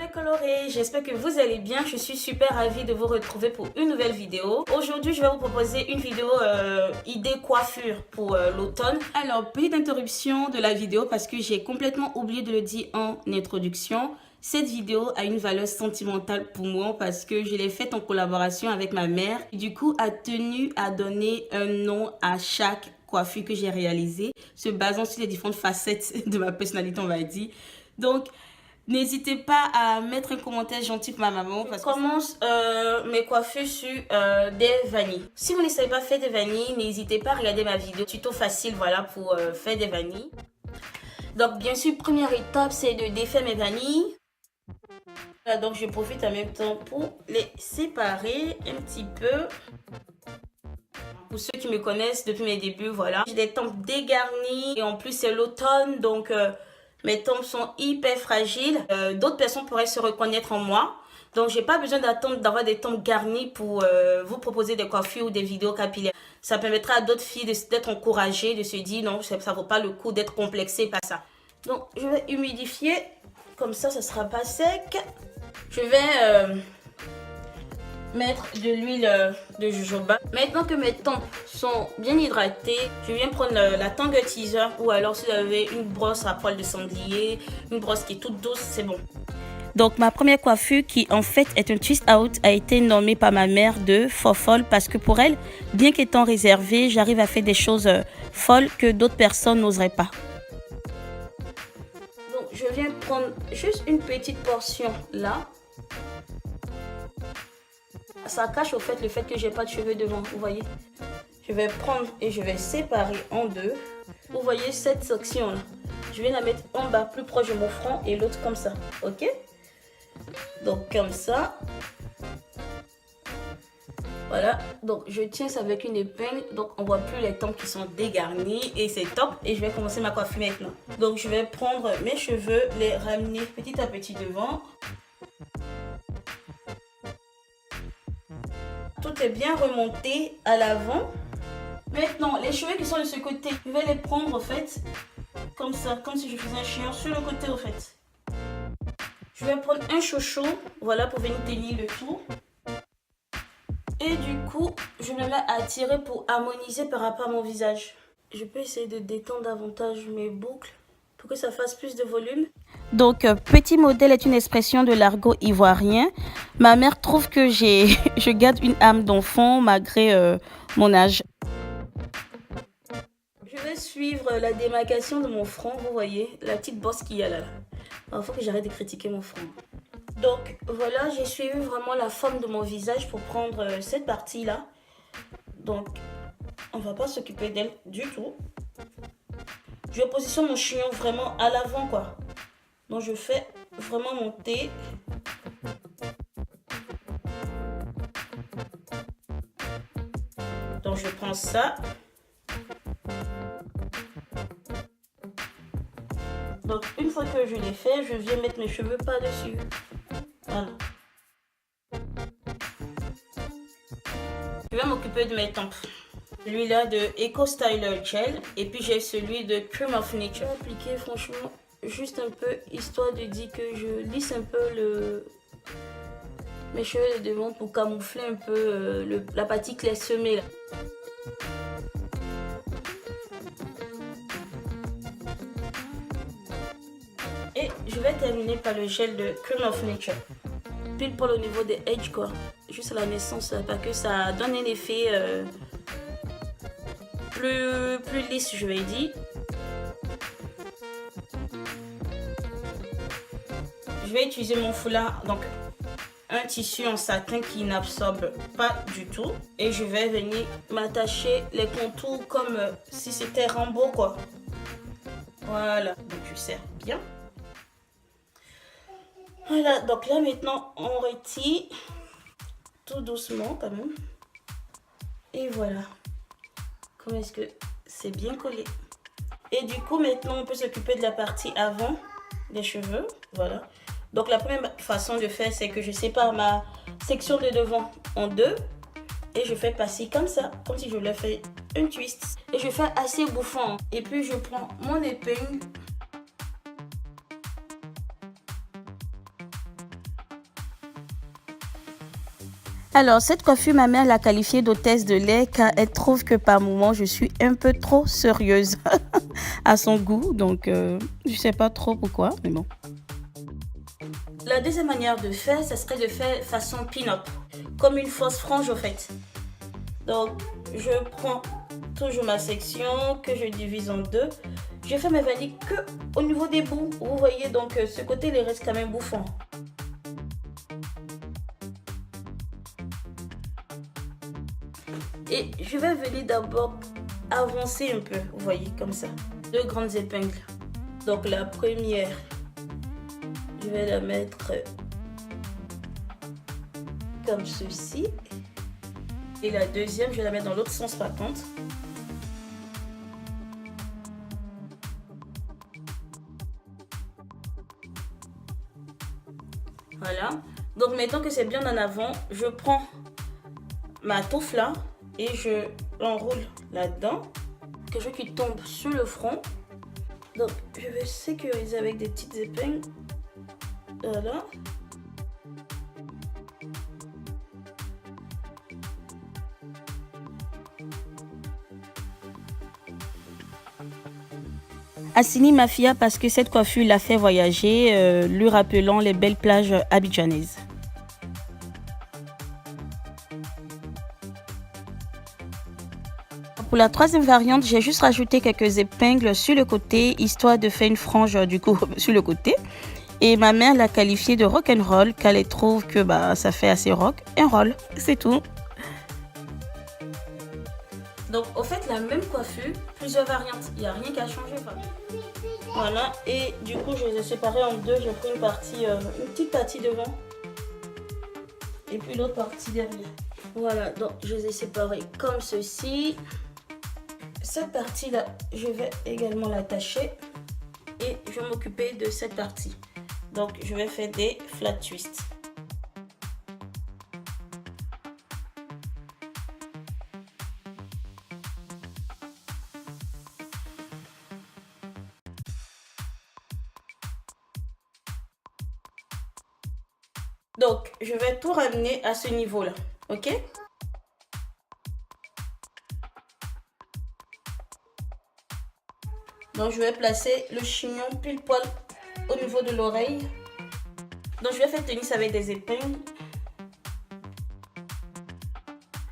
mes colorés, j'espère que vous allez bien. Je suis super ravie de vous retrouver pour une nouvelle vidéo. Aujourd'hui, je vais vous proposer une vidéo idée coiffure pour l'automne. Alors, petite interruption de la vidéo parce que j'ai complètement oublié de le dire en introduction. Cette vidéo a une valeur sentimentale pour moi parce que je l'ai faite en collaboration avec ma mère. Du coup, a tenu à donner un nom à chaque coiffure que j'ai réalisée, se basant sur les différentes facettes de ma personnalité, on va dire. Donc, n'hésitez pas à mettre un commentaire gentil pour ma maman parce que je commence mes coiffures sur des vanilles. Si vous ne savez pas faire des vanilles, n'hésitez pas à regarder ma vidéo tuto facile, voilà, pour faire des vanilles. Donc, bien sûr, première étape, c'est de défaire mes vanilles. Donc, je profite en même temps pour les séparer un petit peu. Pour ceux qui me connaissent depuis mes débuts, voilà. J'ai des tempes dégarnies et en plus, c'est l'automne, donc mes tempes sont hyper fragiles. D'autres personnes pourraient se reconnaître en moi. Donc, j'ai pas besoin d'attendre d'avoir des tempes garnies pour vous proposer des coiffures ou des vidéos capillaires. Ça permettra à d'autres filles d'être encouragées, de se dire non, ça vaut pas le coup d'être complexée par ça. Donc, je vais humidifier. Comme ça sera pas sec. Je vais mettre de l'huile de jojoba. Maintenant que mes tempes sont bien hydratées, je viens prendre la Tang Teaser ou alors si vous avez une brosse à poils de sanglier, une brosse qui est toute douce, c'est bon. Donc ma première coiffure qui en fait est un twist out a été nommée par ma mère de fofolle parce que pour elle, bien qu'étant réservée, j'arrive à faire des choses folles que d'autres personnes n'oseraient pas. Donc je viens prendre juste une petite portion là. Ça cache au fait le fait que j'ai pas de cheveux devant, vous voyez. Je vais prendre et je vais séparer en deux. Vous voyez cette section là. Je vais la mettre en bas, plus proche de mon front et l'autre comme ça, ok. Donc comme ça. Voilà, donc je tiens ça avec une épingle, donc on voit plus les tempes qui sont dégarnies et c'est top. Et je vais commencer ma coiffure maintenant. Donc je vais prendre mes cheveux, les ramener petit à petit devant. Tout est bien remonté à l'avant. Maintenant, les cheveux qui sont de ce côté, je vais les prendre en fait, comme ça, comme si je faisais un chignon sur le côté en fait. Je vais prendre un chouchou, voilà, pour venir tenir le tout. Et du coup, je me mets à tirer pour harmoniser par rapport à mon visage. Je peux essayer de détendre davantage mes boucles pour que ça fasse plus de volume. Donc, petit modèle est une expression de l'argot ivoirien. Ma mère trouve que je garde une âme d'enfant malgré mon âge. Je vais suivre la démarcation de mon front, vous voyez, la petite bosse qu'il y a là. Il faut que j'arrête de critiquer mon front. Donc voilà, j'ai suivi vraiment la forme de mon visage pour prendre cette partie-là. Donc, on va pas s'occuper d'elle du tout. Je positionne mon chignon vraiment à l'avant, quoi. Donc, je fais vraiment monter. Donc, je prends ça. Donc, une fois que je l'ai fait, je viens mettre mes cheveux par-dessus. Voilà. Je vais m'occuper de mes tempes. Celui-là de Eco Styler Gel. Et puis, j'ai celui de Cream of Nature. Je vais appliquer franchement juste un peu, histoire de dire que je lisse un peu mes cheveux de devant pour camoufler un peu la partie clairsemée là. Et je vais terminer par le gel de Cream of Nature. Pile poil au niveau des edges quoi. Juste à la naissance, parce que ça donne un effet plus lisse, je vais dire. Je vais utiliser mon foulard, donc un tissu en satin qui n'absorbe pas du tout. Et je vais venir m'attacher les contours comme si c'était Rambo quoi. Voilà, donc je serre bien. Voilà, donc là maintenant on retire tout doucement quand même. Et voilà. Comment est-ce que c'est bien collé. Et du coup maintenant on peut s'occuper de la partie avant des cheveux. Voilà. Donc la première façon de faire c'est que je sépare ma section de devant en deux. Et je fais passer comme ça, comme si je voulais faire une twist. Et je fais assez bouffant. Et puis je prends mon épingle. Alors, cette coiffure, ma mère l'a qualifiée d'hôtesse de lait car elle trouve que par moments, je suis un peu trop sérieuse à son goût. Donc, je sais pas trop pourquoi, mais bon. La deuxième manière de faire, ça serait de faire façon pin-up, comme une fausse frange au fait. Donc, je prends toujours ma section que je divise en deux. Je fais mes vanilles que au niveau des bouts. Vous voyez, donc ce côté, il reste quand même bouffant. Et je vais venir d'abord avancer un peu, vous voyez, comme ça. Deux grandes épingles. Donc la première, je vais la mettre comme ceci. Et la deuxième, je vais la mettre dans l'autre sens par contre. Voilà. Donc maintenant que c'est bien en avant, je prends ma touffe là et je l'enroule là-dedans. Quelque chose qui tombe sur le front. Donc je vais sécuriser avec des petites épingles. Voilà. Assini Mafia parce que cette coiffure l'a fait voyager, lui rappelant les belles plages abidjanaises. Pour la troisième variante, j'ai juste rajouté quelques épingles sur le côté, histoire de faire une frange du coup sur le côté. Et ma mère l'a qualifié de rock'n'roll, car elle trouve que ça fait assez rock, un roll, c'est tout. Donc au fait, la même coiffure, plusieurs variantes, il n'y a rien qu'à changer. Voilà, et du coup je les ai séparés en deux, j'ai pris une petite partie devant et puis l'autre partie derrière. Voilà, donc je les ai séparés comme ceci. Cette partie là, je vais également l'attacher et je vais m'occuper de cette partie. Donc je vais faire des flat twists. Donc je vais tout ramener à ce niveau là, ok? Donc je vais placer le chignon pile poil au niveau de l'oreille. Donc je vais faire tenir ça avec des épingles.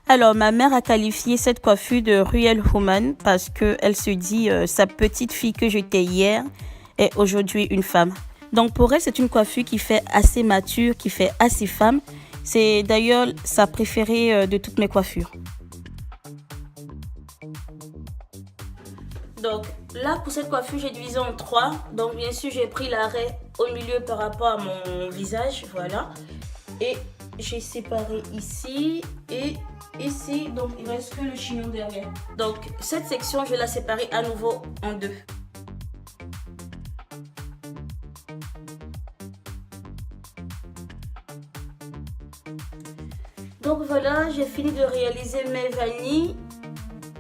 Alors ma mère a qualifié cette coiffure de Ruelle Woman parce qu'elle se dit sa petite fille que j'étais hier est aujourd'hui une femme. Donc pour elle c'est une coiffure qui fait assez mature, qui fait assez femme. C'est d'ailleurs sa préférée de toutes mes coiffures. Donc là pour cette coiffure j'ai divisé en trois. Donc bien sûr j'ai pris l'arrêt au milieu par rapport à mon visage, voilà. Et j'ai séparé ici et ici, donc il reste que le chignon derrière. Donc cette section je vais la séparer à nouveau en deux. Donc voilà, j'ai fini de réaliser mes vanilles.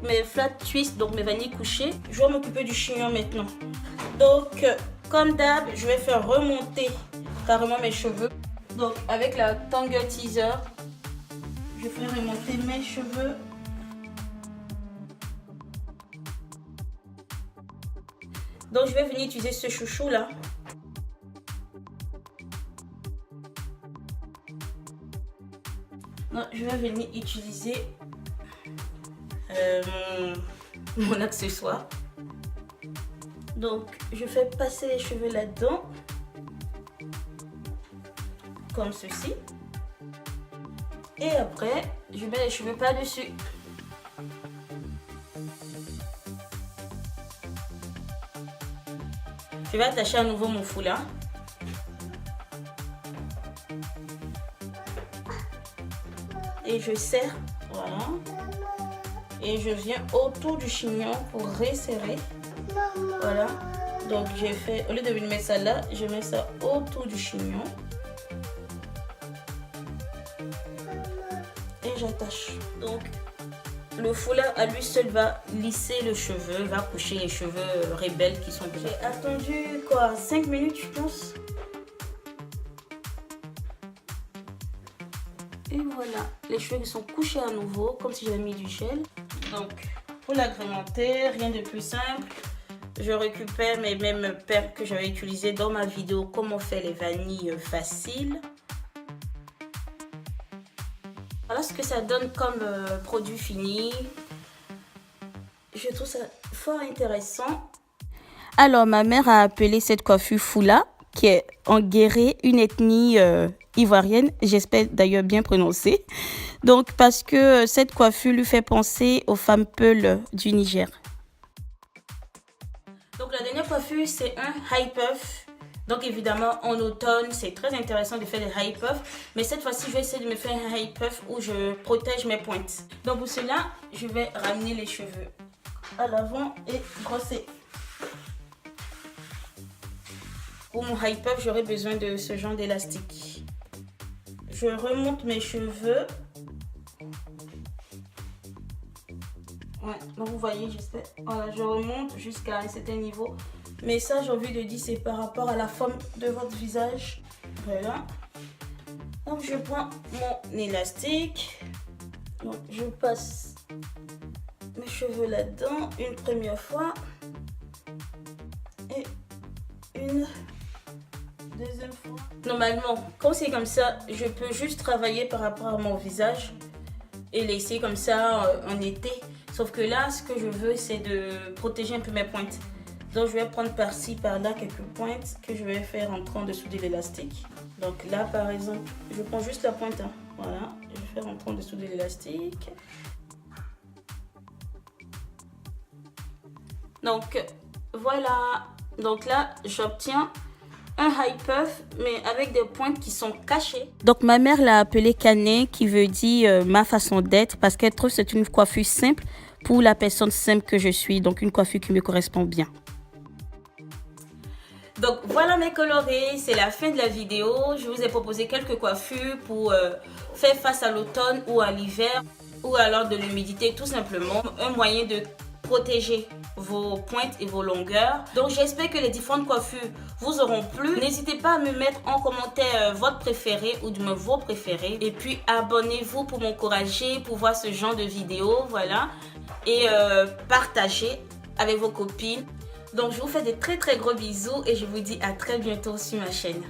Mes flat twists, donc mes vanilles couchées. Je vais m'occuper du chignon maintenant. Donc, comme d'hab, je vais faire remonter carrément mes cheveux. Donc, avec la Tangle Teaser, je fais remonter mes cheveux. Donc, je vais venir utiliser ce chouchou là. Donc, je vais venir utiliser mon accessoire. Donc je fais passer les cheveux là-dedans comme ceci et après je mets les cheveux par dessus. Je vais attacher à nouveau mon foulard. Et je serre, voilà. Et je viens autour du chignon pour resserrer. Voilà. Donc j'ai fait, au lieu de venir mettre ça là, je mets ça autour du chignon. Et j'attache. Donc le foulard à lui seul va lisser le cheveu, va coucher les cheveux rebelles qui sont déjà. J'ai attendu quoi, 5 minutes je pense. Et voilà, les cheveux qui sont couchés à nouveau, comme si j'avais mis du gel. Donc, pour l'agrémenter, rien de plus simple. Je récupère mes mêmes perles que j'avais utilisées dans ma vidéo comment faire les vanilles faciles. Voilà ce que ça donne comme produit fini. Je trouve ça fort intéressant. Alors, ma mère a appelé cette coiffure Fula, qui est en guéré, une ethnie ivoirienne. J'espère d'ailleurs bien prononcer. Donc, parce que cette coiffure lui fait penser aux femmes Peul du Niger. Donc, la dernière coiffure, c'est un high puff. Donc, évidemment, en automne, c'est très intéressant de faire des high puffs. Mais cette fois-ci, je vais essayer de me faire un high puff où je protège mes pointes. Donc, pour cela, je vais ramener les cheveux à l'avant et brosser. Pour mon high puff, j'aurai besoin de ce genre d'élastique. Je remonte mes cheveux. Ouais, donc vous voyez, j'espère. Voilà, je remonte jusqu'à un certain niveau. Mais ça, j'ai envie de dire, c'est par rapport à la forme de votre visage. Voilà. Donc, je prends mon élastique. Donc, je passe mes cheveux là-dedans une première fois. Et une deuxième fois. Normalement, quand c'est comme ça, je peux juste travailler par rapport à mon visage et laisser comme ça en été. Sauf que là, ce que je veux, c'est de protéger un peu mes pointes. Donc, je vais prendre par-ci, par-là quelques pointes que je vais faire entrer en dessous de l'élastique. Donc là, par exemple, je prends juste la pointe. Hein. Voilà, je vais faire entrer en dessous de l'élastique. Donc, voilà. Donc là, j'obtiens un high puff, mais avec des pointes qui sont cachées. Donc, ma mère l'a appelé canet, qui veut dire ma façon d'être, parce qu'elle trouve que c'est une coiffure simple pour la personne simple que je suis. Donc, une coiffure qui me correspond bien. Donc, voilà mes colorés, c'est la fin de la vidéo. Je vous ai proposé quelques coiffures pour faire face à l'automne ou à l'hiver, ou alors de l'humidité, tout simplement. Un moyen de protéger vos pointes et vos longueurs. Donc j'espère que les différentes coiffures vous auront plu. N'hésitez pas à me mettre en commentaire votre préféré ou de vos préférés. Et puis abonnez-vous pour m'encourager, pour voir ce genre de vidéos. Voilà. Et partagez avec vos copines. Donc je vous fais de très gros bisous et je vous dis à très bientôt sur ma chaîne.